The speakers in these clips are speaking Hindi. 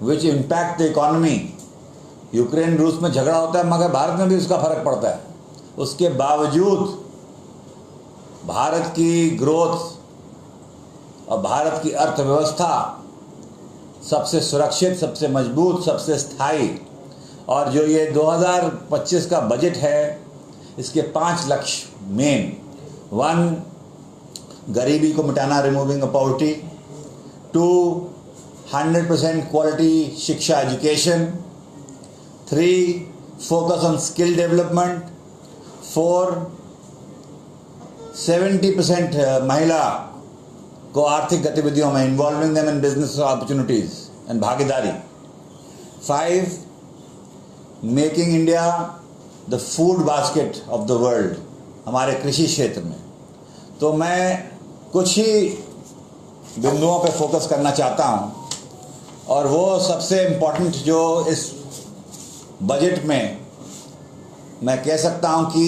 Which impact the economy. Ukraine रूस में झगड़ा होता है मगर भारत में भी उसका फर्क पड़ता है। उसके बावजूद भारत की ग्रोथ और भारत की अर्थव्यवस्था सबसे सुरक्षित, सबसे मजबूत, सबसे स्थायी। और जो ये 2025 का बजट है, इसके 5 लक्ष्य मेन: 1, गरीबी को मिटाना, रिमूविंग पॉवर्टी; 2, 100% क्वालिटी शिक्षा, education; 3, focus on skill development; 4, 70% महिला को आर्थिक गतिविधियों में, involving them in business opportunities and भागीदारी; 5, making India the food basket of the world, हमारे कृषि क्षेत्र में। तो मैं कुछ ही बिंदुओं पे फोकस करना चाहता हूँ, और वो सबसे इम्पोर्टेंट जो इस बजट में मैं कह सकता हूँ कि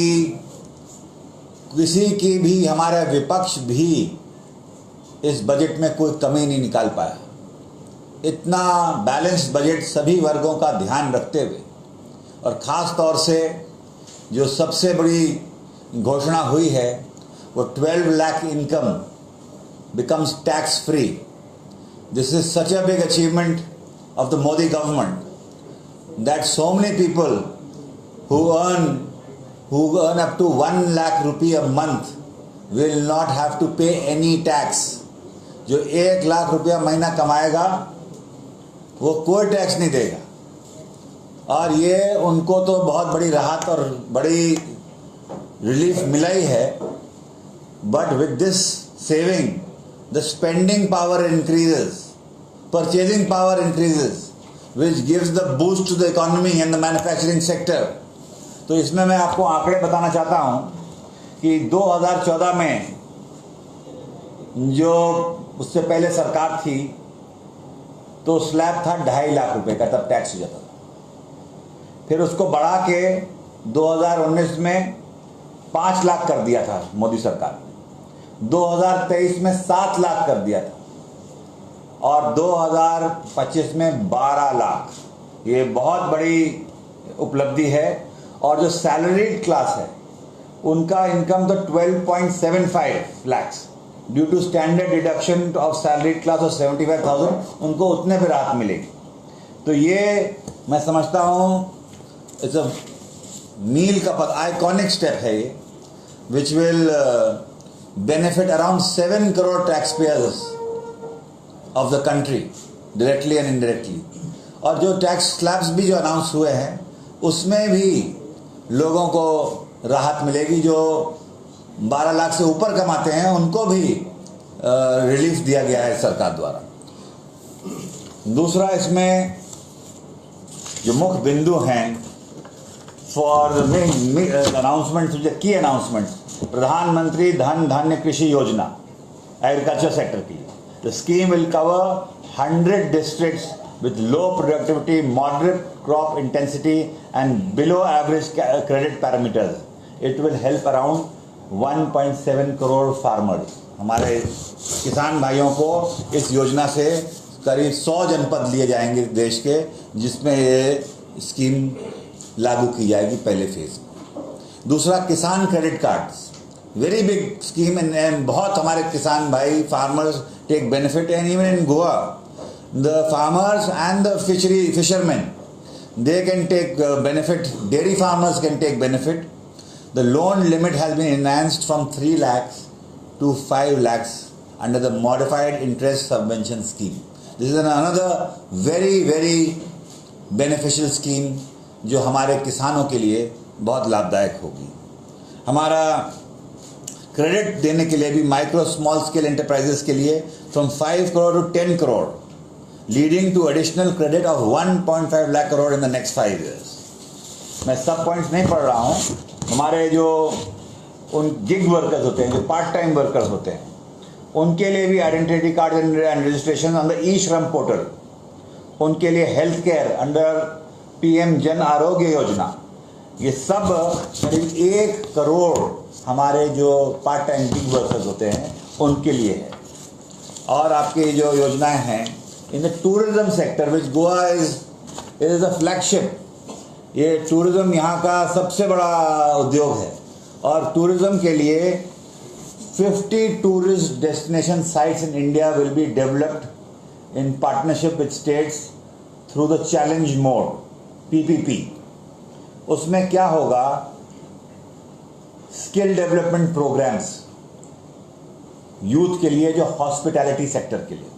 किसी की भी, हमारा विपक्ष भी इस बजट में कोई कमी नहीं निकाल पाया। इतना बैलेंस्ड बजट सभी वर्गों का ध्यान रखते हुए, और ख़ास तौर से जो सबसे बड़ी घोषणा हुई है वो 12 lakh income becomes tax free. This is such a big achievement of the Modi government that so many people who earn up to 1 lakh rupee a month will not have to pay any tax. जो 1 लाख रुपया महीना कमाएगा वो कोई टैक्स नहीं देगा, और ये उनको तो बहुत बड़ी राहत और बड़ी रिलीफ मिला ही है। But with this saving the spending power increases, purchasing power increases, which gives the boost to the economy and the manufacturing sector. तो इसमें मैं आपको आंकड़े बताना चाहता हूँ कि 2014 में जो उससे पहले सरकार थी तो स्लैब था 2.5 लाख रुपए का, तब टैक्स हो जाता था। फिर उसको बढ़ा के 2019 में 5 लाख कर दिया था मोदी सरकार ने, 2023 में 7 लाख कर दिया था, और 2025 में 12 लाख। ये बहुत बड़ी उपलब्धि है। और जो सैलरीड क्लास है उनका इनकम तो 12.75 lakhs due to standard deduction of salaried class of 75,000, उनको उतने पे राहत मिलेगी। तो ये मैं समझता हूँ इट्स अ मील का पथ, आइकॉनिक स्टेप है ये, which will benefit around 7 crore taxpayers of the country directly and indirectly. और जो टैक्स स्लैब्स भी जो अनाउंस हुए हैं उसमें भी लोगों को राहत मिलेगी। जो 12 लाख से ऊपर कमाते हैं उनको भी रिलीफ दिया गया है सरकार द्वारा। दूसरा, इसमें जो मुख्य बिंदु हैं फॉर द अनाउंसमेंट, जो की अनाउंसमेंट, प्रधानमंत्री धन धान्य कृषि योजना एग्रीकल्चर सेक्टर की। The scheme will cover 100 districts with low productivity, moderate crop intensity and below average credit parameters. It will help around 1.7 crore farmers. हमारे किसान भाइयों को इस योजना से करीब 100 जनपद लिए जाएंगे देश के, जिसमें ये स्कीम लागू की जाएगी पहले फेज में। दूसरा, Kisan credit cards, very big scheme, and बहुत हमारे किसान भाई farmers take benefit. And even in Goa the farmers and the fisherman they can take benefit, dairy farmers can take benefit. The loan limit has been enhanced from 3 lakhs to 5 lakhs under the modified interest subvention scheme. This is another very beneficial scheme जो हमारे किसानों के लिए बहुत लाभदायक होगी। हमारा क्रेडिट देने के लिए भी माइक्रो स्मॉल स्केल एंटरप्राइजेस के लिए from 5 crore to 10 crore, leading to additional credit of 1.5 lakh crore in the next 5 years। मैं सब पॉइंट्स नहीं पढ़ रहा हूँ। हमारे जो उन गिग वर्कर्स होते हैं, जो पार्ट टाइम वर्कर्स होते हैं, उनके लिए भी identity card and registration on the e Shram portal. उनके लिए health care under PM Jan Arogya Yojana. ये सब करीब 1 करोड़ हमारे जो पार्ट टाइम गिग वर्कर्स होते हैं उनके लिए है। और आपकी जो योजनाएं हैं in the tourism sector, which Goa is a flagship. ये टूरिज्म यहाँ का सबसे बड़ा उद्योग है और टूरिज्म के लिए 50 tourist destination sites in India will be developed in partnership with states through the challenge mode PPP. उसमें क्या होगा, स्किल डेवलपमेंट प्रोग्राम्स यूथ के लिए, जो हॉस्पिटैलिटी सेक्टर के लिए,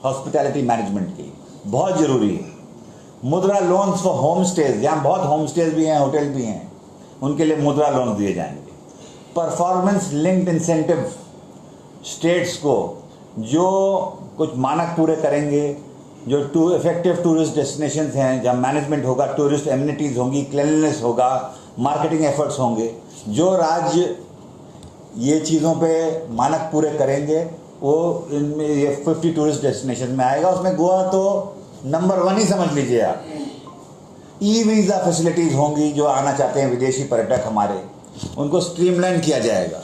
हॉस्पिटैलिटी मैनेजमेंट के लिए बहुत ज़रूरी है। मुद्रा लोन्स फॉर होम स्टेज, यहाँ बहुत होम स्टेज भी हैं, होटल भी हैं, उनके लिए मुद्रा लोन दिए जाएंगे। परफॉर्मेंस लिंक्ड इंसेंटिव स्टेट्स को जो कुछ मानक पूरे करेंगे, जो इफेक्टिव टूरिस्ट डेस्टिनेशंस हैं, जहाँ मैनेजमेंट होगा, टूरिस्ट एमिनिटीज़ होंगी, क्लीनलीनेस होगा, मार्केटिंग एफर्ट्स होंगे, जो राज्य ये चीज़ों पे मानक पूरे करेंगे वो इनमें ये 50 टूरिस्ट डेस्टिनेशन में आएगा। उसमें गोवा तो नंबर 1 ही समझ लीजिए आप। ई वीज़ा फैसिलिटीज़ होंगी, जो आना चाहते हैं विदेशी पर्यटक हमारे, उनको स्ट्रीमलाइन किया जाएगा।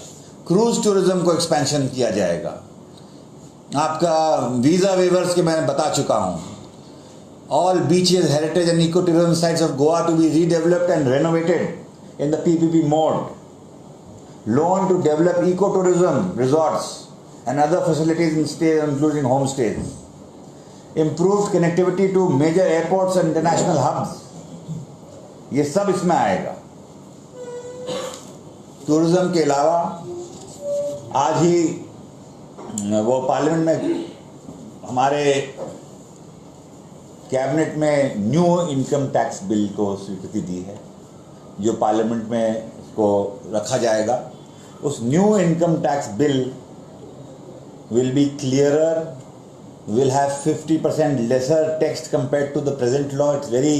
क्रूज टूरिज्म को एक्सपेंशन किया जाएगा। आपका वीज़ा वेवर्स के मैं बता चुका हूँ। All beaches, heritage and eco tourism sites of Goa to be redeveloped and renovated in the PPP mode. Loan to develop eco tourism resorts and other facilities in stays including home stays. Improved connectivity to major airports and international hubs. ये सब इसमें आएगा। टूरिज्म के अलावा आज ही वो पार्लियामेंट में हमारे कैबिनेट में न्यू इनकम टैक्स बिल को स्वीकृति दी है, जो पार्लियामेंट में इसको रखा जाएगा। उस new income tax bill will be clearer, will have 50% lesser text compared to the present law. It's very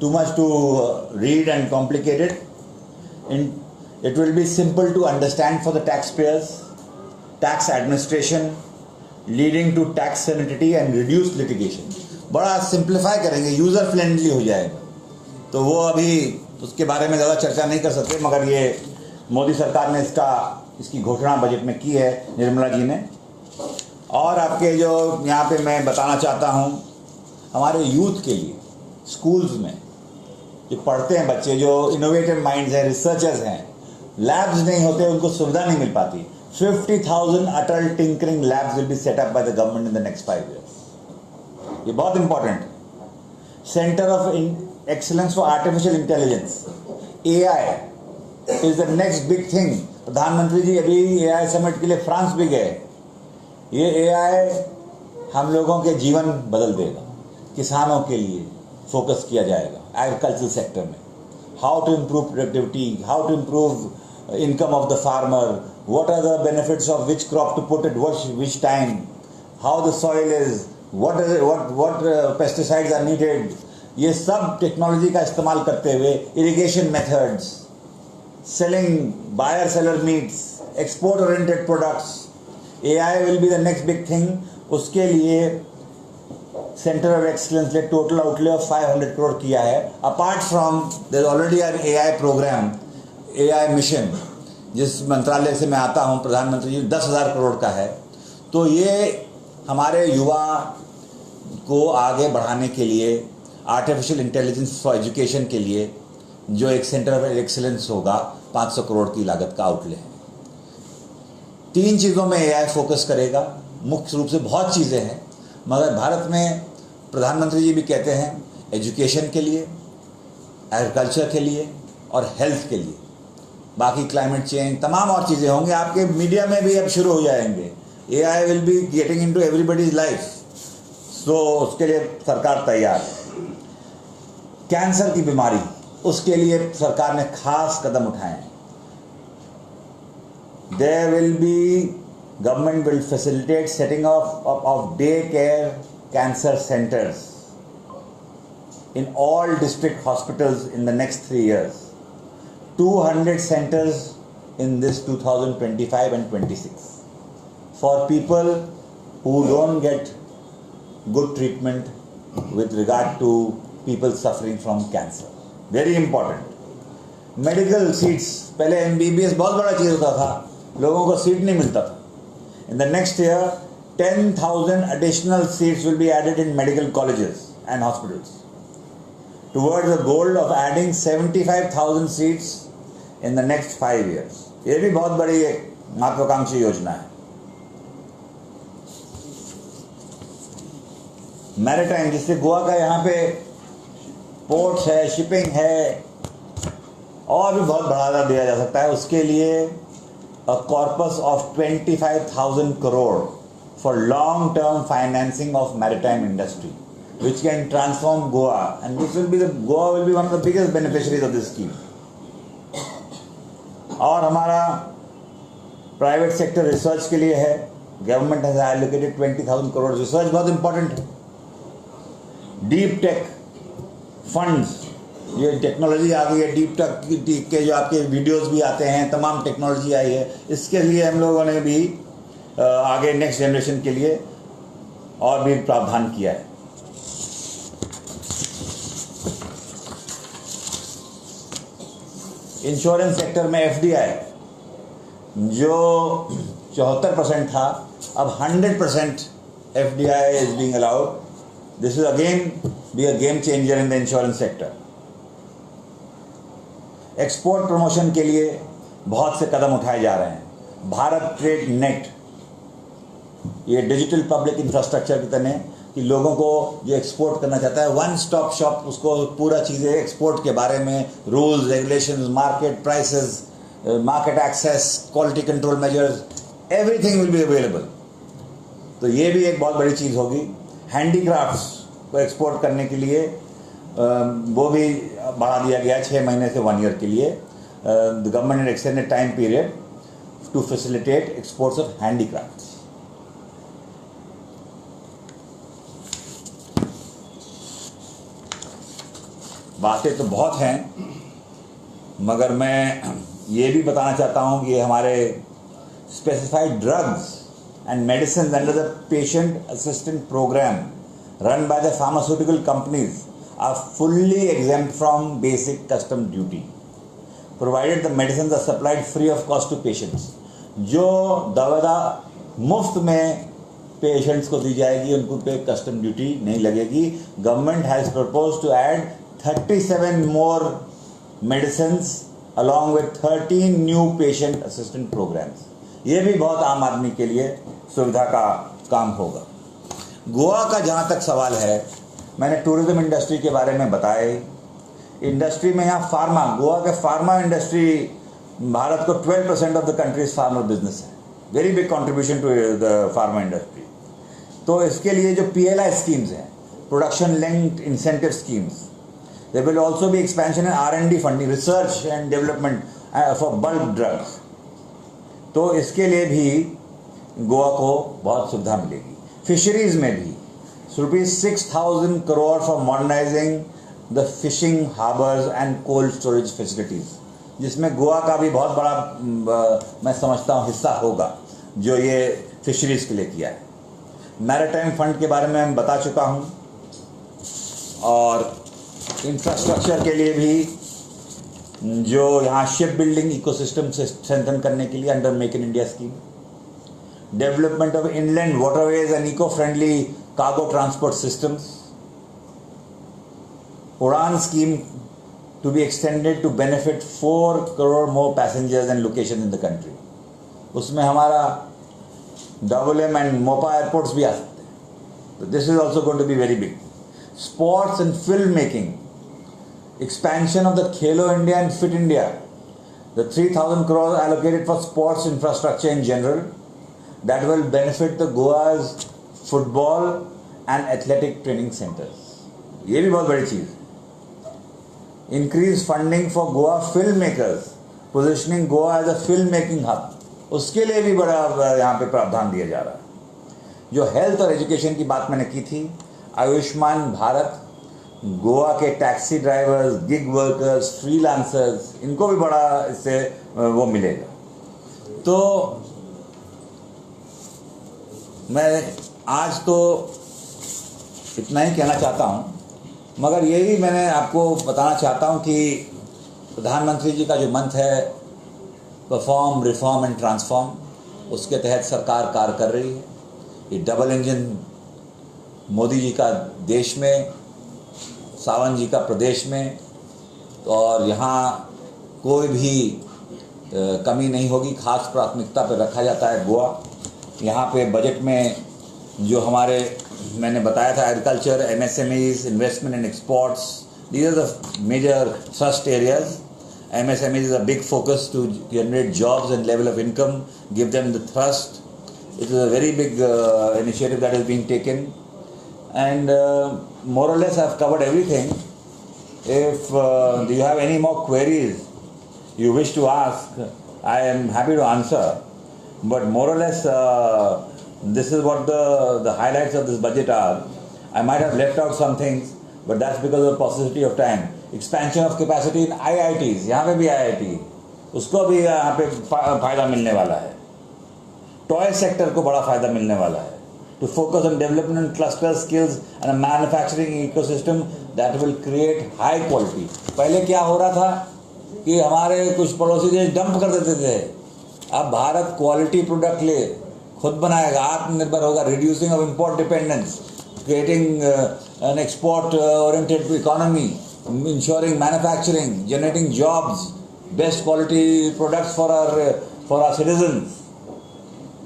too much to read and complicated. And it will be simple to understand for the taxpayers, tax administration, leading to tax sanity and reduced litigation. बड़ा सिंप्लीफाई करेंगे, यूज़र फ्रेंडली हो जाएगा। तो वो अभी उसके बारे में ज़्यादा चर्चा नहीं कर सकते, मगर ये मोदी सरकार ने इसकी घोषणा बजट में की है, निर्मला जी ने। और आपके जो यहाँ पे मैं बताना चाहता हूँ, हमारे यूथ के लिए स्कूल्स में जो पढ़ते हैं बच्चे, जो इनोवेटिव माइंड्स हैं, रिसर्चर्स हैं, लैब्स नहीं होते, उनको सुविधा नहीं मिल पाती। 50,000 Atal tinkering labs will be set up by the government in the next 5 years। ये बहुत important. Centre of excellence for artificial intelligence, AI is the next big thing. प्रधानमंत्री जी अभी AI समिट के लिए फ्रांस भी गए। ये AI हम लोगों के जीवन बदल देगा। किसानों के लिए फोकस किया जाएगा एग्रीकल्चर सेक्टर में। How to improve productivity, how to improve income of the farmer, what are the benefits of which crop to put at which time, how the soil is, what pesticides are needed. ये सब टेक्नोलॉजी का इस्तेमाल करते हुए irrigation methods, selling buyer-seller meets, export-oriented products, AI will be the next big thing। उसके लिए सेंटर ऑफ एक्सीलेंस ने टोटल आउटले ऑफ 500 करोड़ किया है। Apart from there already an AI programme, AI mission, जिस मंत्रालय से मैं आता हूँ, प्रधानमंत्री जी 10,000 करोड़ का है। तो ये हमारे युवा को आगे बढ़ाने के लिए, आर्टिफिशियल इंटेलिजेंस फॉर एजुकेशन के लिए जो एक सेंटर ऑफ एक्सीलेंस होगा, 500 करोड़ की लागत का आउटले है। 3 चीज़ों में AI फोकस करेगा। मुख्य रूप से बहुत चीज़ें हैं, मगर भारत में प्रधानमंत्री जी भी कहते हैं एजुकेशन के लिए, एग्रीकल्चर के लिए और हेल्थ के लिए। बाकी क्लाइमेट चेंज, तमाम और चीज़ें होंगी। आपके मीडिया में भी अब शुरू हो जाएंगे। AI will be getting into everybody's life. So उसके लिए सरकार तैयार है। कैंसर की बीमारी, उसके लिए सरकार ने खास कदम उठाए हैं। There will be, government will facilitate setting of daycare cancer centers in all district hospitals in the next 3 years. 200 centers in this 2025 and 26 for people who don't get good treatment with regard to people suffering from cancer. Very important. Medical seats, पहले MBBS बहुत बड़ा चीज़ होता था, लोगों को सीट नहीं मिलता था। इन the next year 10,000 additional seats will be added in medical colleges and hospitals towards the goal of adding 75,000 seats in the next 5 years. ये भी बहुत बड़ी एक महत्वाकांक्षी योजना है. मैरिटाइम, जिससे गोवा का यहाँ पे पोर्ट्स है, शिपिंग है, और भी बहुत बढ़ावा दिया जा सकता है. उसके लिए a corpus of 25,000 crore for long-term financing of maritime industry, which can transform Goa, and Goa will be one of the biggest beneficiaries of this scheme. और हमारा प्राइवेट सेक्टर रिसर्च के लिए है. Government has allocated 20,000 crore. Research बहुत इंपॉर्टेंट है. डीप टेक फंड्स, ये टेक्नोलॉजी आ गई है. डीप टेक के जो आपके वीडियोस भी आते हैं, तमाम टेक्नोलॉजी आई है. इसके लिए हम लोगों ने भी आगे नेक्स्ट जनरेशन के लिए और भी प्रावधान किया है. इंश्योरेंस सेक्टर में एफडीआई जो 74% था, अब 100% FDI is being allowed. This is again be a game changer in the insurance sector. Export promotion के लिए बहुत से कदम उठाए जा रहे हैं. भारत ट्रेड नेट, ये डिजिटल पब्लिक इंफ्रास्ट्रक्चर की तरह कि लोगों को जो एक्सपोर्ट करना चाहता है, वन स्टॉप शॉप, उसको पूरा चीज़ें एक्सपोर्ट के बारे में, rules regulations, market prices, market access, quality control measures, everything will be available. तो ये भी एक बहुत बड़ी चीज़ होगी. हैंडीक्राफ्ट्स को एक्सपोर्ट करने के लिए वो भी बढ़ा दिया गया 6 महीने से 1 ईयर के लिए. द गवर्नमेंट ने extended time period to facilitate exports of handicrafts. बातें तो बहुत हैं, मगर मैं ये भी बताना चाहता हूँ कि हमारे specified drugs and medicine under the patient assistant program run by the pharmaceutical companies are fully exempt from basic custom duty, provided the medicines are supplied free of cost to patients. जो दवा मुफ्त में पेशेंट्स को दी जाएगी, उनको पे कस्टम ड्यूटी नहीं लगेगी. Government has propose to add 37 more medicines along with 13 new patient assistant programs. ये भी बहुत आम आदमी के लिए सुविधा का काम होगा. गोवा का जहाँ तक सवाल है, मैंने टूरिज्म इंडस्ट्री के बारे में बताया. इंडस्ट्री में यहाँ फार्मा, गोवा के फार्मा इंडस्ट्री, भारत को 12% of the countries farmer business है. Very big contribution to the pharma industry. तो इसके लिए जो PLI स्कीम्स हैं, production linked incentive schemes, there will also be expansion in R&D funding, research and development for bulk drugs. तो इसके लिए भी गोवा को बहुत सुविधा मिलेगी. फिशरीज में भी ₹6,000 crore for modernizing the fishing harbors and cold storage facilities, जिसमें गोवा का भी बहुत बड़ा मैं समझता हूँ हिस्सा होगा, जो ये फिशरीज के लिए किया है. मैरिटाइम फंड के बारे में मैं बता चुका हूँ. और इंफ्रास्ट्रक्चर के लिए भी जो यहाँ शिप बिल्डिंग इकोसिस्टम से स्ट्रेंथन करने के लिए under make in India scheme, development of inland waterways and eco friendly cargo transport systems, Udan scheme to be extended to benefit 4 crore more passengers and locations in the country. उसमें हमारा WM and Mopa airports भी आ सकते हैं. So this is also going to be very big. Sports and filmmaking, expansion of the Khelo India and Fit India, the 3,000 crores allocated for sports infrastructure in general, that will benefit the Goa's football and athletic training centres. ये भी बहुत बड़ी चीज़. Increase funding for Goa film makers, positioning Goa as a film making hub, उसके लिए भी बड़ा यहाँ पे प्रावधान दिया जा रहा है. जो हेल्थ और एजुकेशन की बात मैंने की थी, आयुष्मान भारत, गोवा के taxi drivers, gig workers, freelancers, इनको भी बड़ा इससे वो मिलेगा. तो मैं आज तो इतना ही कहना चाहता हूँ, मगर यही मैंने आपको बताना चाहता हूँ कि प्रधानमंत्री जी का जो मंत्र है परफॉर्म, रिफॉर्म एंड ट्रांसफॉर्म, उसके तहत सरकार कार्य कर रही है. ये डबल इंजन मोदी जी का देश में, सावंत जी का प्रदेश में, और यहाँ कोई भी कमी नहीं होगी। खास प्राथमिकता पर रखा जाता है गोवा। यहाँ पे बजट में जो हमारे मैंने बताया था agriculture, MSMEs, investment and exports, these are the major thrust areas. MSMEs is a big focus to generate jobs and level of income, give them the thrust. It is a very big initiative that is being taken, and more or less I have covered everything. If do you have any more queries you wish to ask, I am happy to answer. But more or less this is what the highlights of this budget are. I might have left out some things, but that's because of the paucity of time. Expansion of capacity in IITs, यहाँ पे भी IIT, उसको भी यहाँ पे फायदा मिलने वाला है। टॉय सेक्टर को बड़ा फायदा मिलने वाला है। To focus on development cluster skills and a manufacturing ecosystem that will create high quality. पहले क्या हो रहा था कि हमारे कुछ पड़ोसी देश डंप कर देते थे। अब भारत क्वालिटी प्रोडक्ट ले खुद बनाएगा, आत्मनिर्भर होगा, reducing of import dependence, creating an export-oriented economy, ensuring manufacturing, generating jobs, best quality products for our citizens.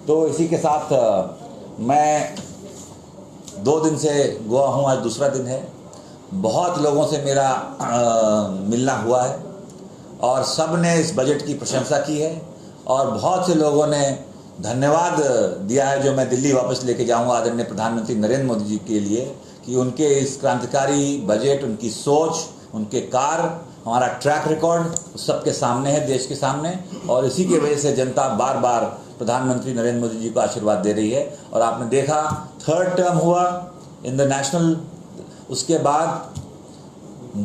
तो इसी के साथ मैं 2 दिन से गोवा हूँ, आज दूसरा दिन है। बहुत लोगों से मेरा मिलना हुआ है और सब ने इस बजट की प्रशंसा की है और बहुत से लोगों ने धन्यवाद दिया है जो मैं दिल्ली वापस लेके जाऊंगा आदरणीय प्रधानमंत्री नरेंद्र मोदी जी के लिए, कि उनके इस क्रांतिकारी बजट, उनकी सोच, उनके कार्य, हमारा ट्रैक रिकॉर्ड सबके सामने है, देश के सामने, और इसी की वजह से जनता बार बार प्रधानमंत्री नरेंद्र मोदी जी को आशीर्वाद दे रही है। और आपने देखा 3rd टर्म हुआ इन द नेशनल, उसके बाद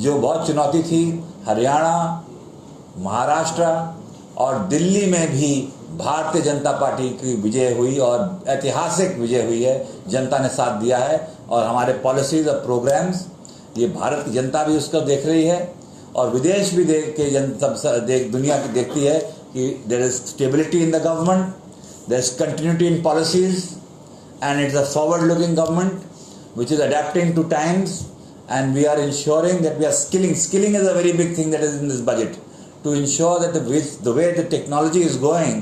जो बहुत चुनौती थी, हरियाणा, महाराष्ट्र और दिल्ली में भी भारतीय जनता पार्टी की विजय हुई और ऐतिहासिक विजय हुई है। जनता ने साथ दिया है और हमारे पॉलिसीज और प्रोग्राम्स, ये भारत की जनता भी उसको देख रही है और विदेश भी देख के दुनिया की देखती है कि there is stability in the government, there is continuity in policies, and it's a forward looking government which is adapting to times, and we are ensuring that we are skilling is a very big thing that is in this budget, to ensure that the way the technology is going,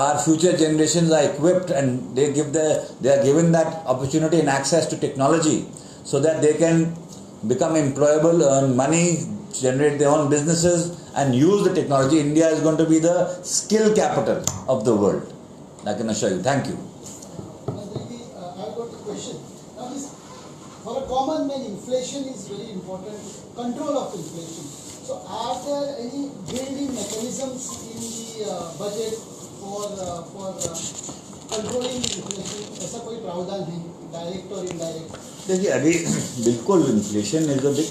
our future generations are equipped and they are given that opportunity and access to technology so that they can become employable, earn money, generate their own businesses and use the technology. India is going to be the skill capital of the world. I can assure you. Thank you. I've got a question. Now for a common man, inflation is very important, control of inflation. So are there any built-in mechanisms in the budget for controlling inflation? ऐसा कोई प्रावधान है, डायरेक्ट और इनडायरेक्ट? देखिए, अभी बिल्कुल inflation is a big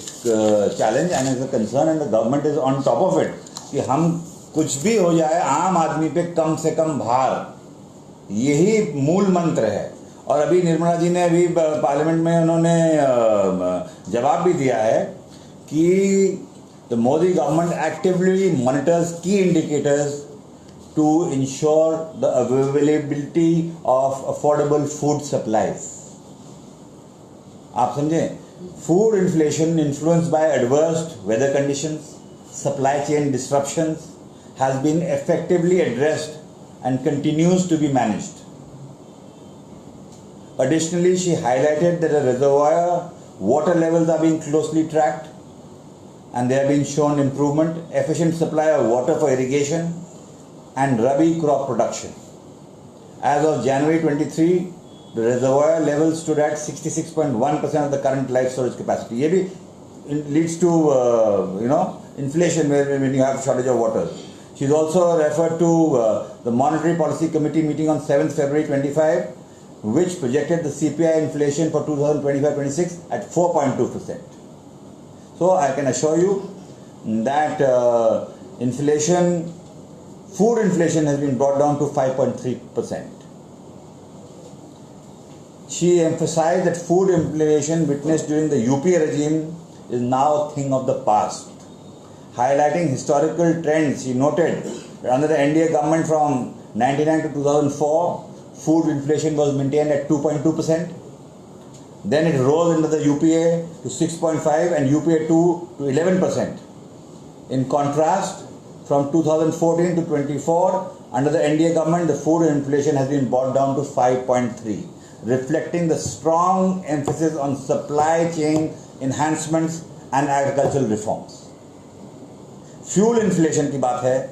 challenge and is a concern and the government is on top of it, कि हम कुछ भी हो जाए आम आदमी पे कम से कम भार, यही मूल मंत्र है। और अभी निर्मला जी ने अभी पार्लियामेंट में उन्होंने जवाब भी दिया है कि the Modi government actively monitors key indicators to ensure the availability of affordable food supplies. आप समझे, food inflation influenced by adverse weather conditions, supply chain disruptions has been effectively addressed and continues to be managed. Additionally, she highlighted that the reservoir water levels are being closely tracked and they have been shown improvement, efficient supply of water for irrigation and rabi crop production. As of January 23, the reservoir levels stood at 66.1% of the current life storage capacity. ये भी leads to inflation when you have shortage of water. She's also referred to the Monetary Policy Committee meeting on 7th February 25, which projected the CPI inflation for 2025-26 at 4.2%. So I can assure you that food inflation has been brought down to 5.3%. She emphasized that food inflation witnessed during the UPA regime is now a thing of the past. Highlighting historical trends, she noted that under the NDA government from 1999 to 2004, food inflation was maintained at 2.2%. Then it rose under the UPA to 6.5 and UPA 2 to 11%. In contrast, from 2014 to 24, under the NDA government, the food inflation has been brought down to 5.3, reflecting the strong emphasis on supply chain enhancements and agricultural reforms. Fuel inflation की बात है,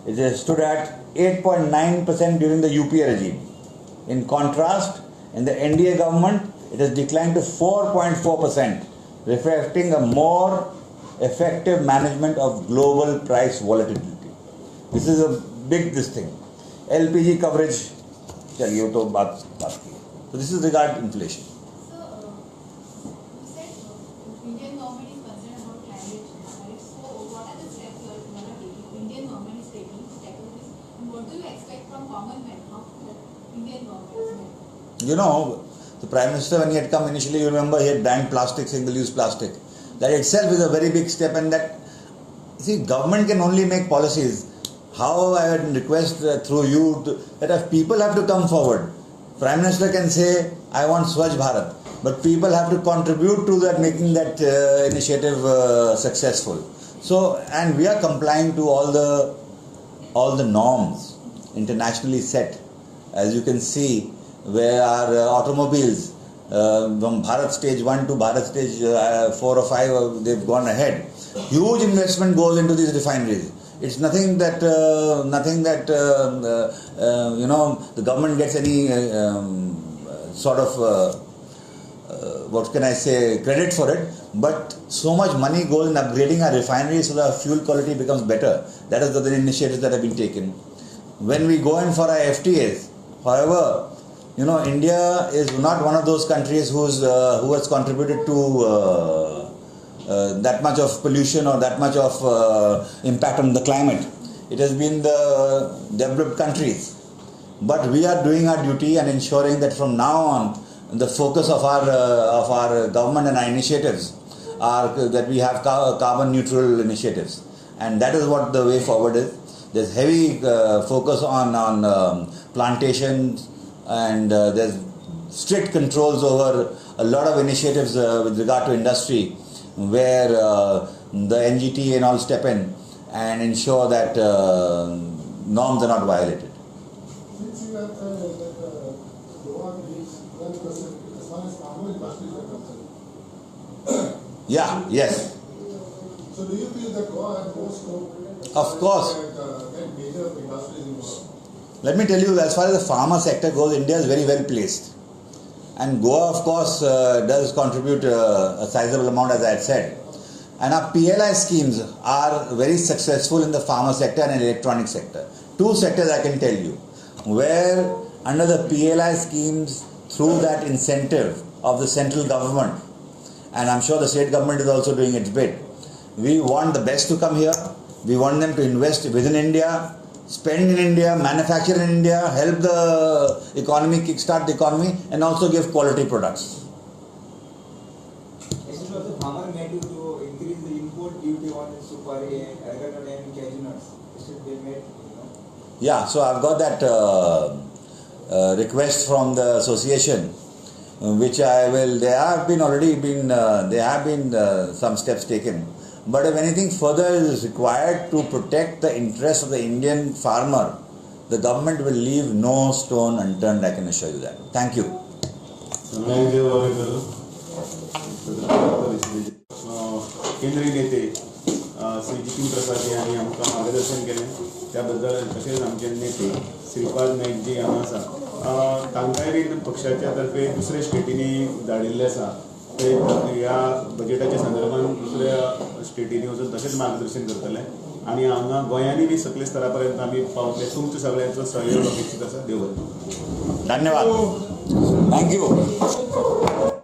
it stood at 8.9% during the UPA regime. In contrast, in the NDA government, it has declined to 4.4%, reflecting a more effective management of global price volatility. This is a big thing. LPG coverage, चलिए वो तो बात की. So this is regarding inflation. So, you said Indian government is concerned about climate change, right? So, what are the steps you are taking? Indian government is taking to tackle this, and what do you expect from common man? How the Indian government is made? You know, the Prime Minister, when he had come initially, you remember, he had banned plastic, single-use plastic. That itself is a very big step, and that, see, government can only make policies. How I would request through you that if people have to come forward, Prime Minister can say, I want Swachh Bharat, but people have to contribute to that, making that initiative successful. So, and we are complying to all the norms internationally set. As you can see, where our automobiles from Bharat stage 1 to Bharat stage 4 or 5, they've gone ahead. Huge investment goes into these refineries. It's nothing that you know, the government gets any sort of what can I say, credit for it, but so much money goes in upgrading our refineries so that our fuel quality becomes better. That is the initiatives that have been taken. When we go in for our FTAs, however, you know, India is not one of those countries who has contributed to that much of pollution or that much of impact on the climate. It has been the developed countries. But we are doing our duty and ensuring that from now on, the focus of our government and our initiatives are that we have carbon neutral initiatives, and that is what the way forward is. There's heavy focus on plantations, and there's strict controls over a lot of initiatives with regard to industry, where the NGT and all step in and ensure that norms are not violated. Since you have Goa reached 12% as far as farmer industries are concerned. Yeah, yes. So do you feel that Goa has more scope? Of course. Get major industries involved? Let me tell you, as far as the pharma sector goes, India is very well placed. And Goa, of course, does contribute a sizable amount, as I had said. And our PLI schemes are very successful in the pharma sector and electronic sector. Two sectors I can tell you, where under the PLI schemes, through that incentive of the central government, and I'm sure the state government is also doing its bit, we want the best to come here. We want them to invest within India, spend in India, manufacture in India, help the economy, kickstart the economy, and also give quality products. Instead of the farmer made to increase the import duty on supari and avocado and cashew nuts. Instead they made, Yeah, so I've got that request from the association, which I will. There have been some steps taken. But if anything further is required to protect the interests of the Indian farmer, the government will leave no stone unturned, I can assure you that. Thank you. केंद्रीय नेते श्री जितीन प्रसाद यांनी आमकां मार्गदर्शन केलें त्या बद्दल तशेंच आमचे नेते श्रीपाद नाईक जी हांगा आसा तांकांय बीन पक्षाच्या तर्फे दुसऱ्या स्टेटींनी धाडिल्ले आसा ते ह्या बजेटाच्या संदर्भात दुसऱ्या स्टेटींनी वचून तशेंच मार्गदर्शन करतले आनी हांगा गोंयांनी बी सकले स्तरा पर्यंत आमी पावतले तुमचो सगळ्यांचो सहयोग अपेक्षीत आसा. देव बरें. धन्यवाद. Thank you.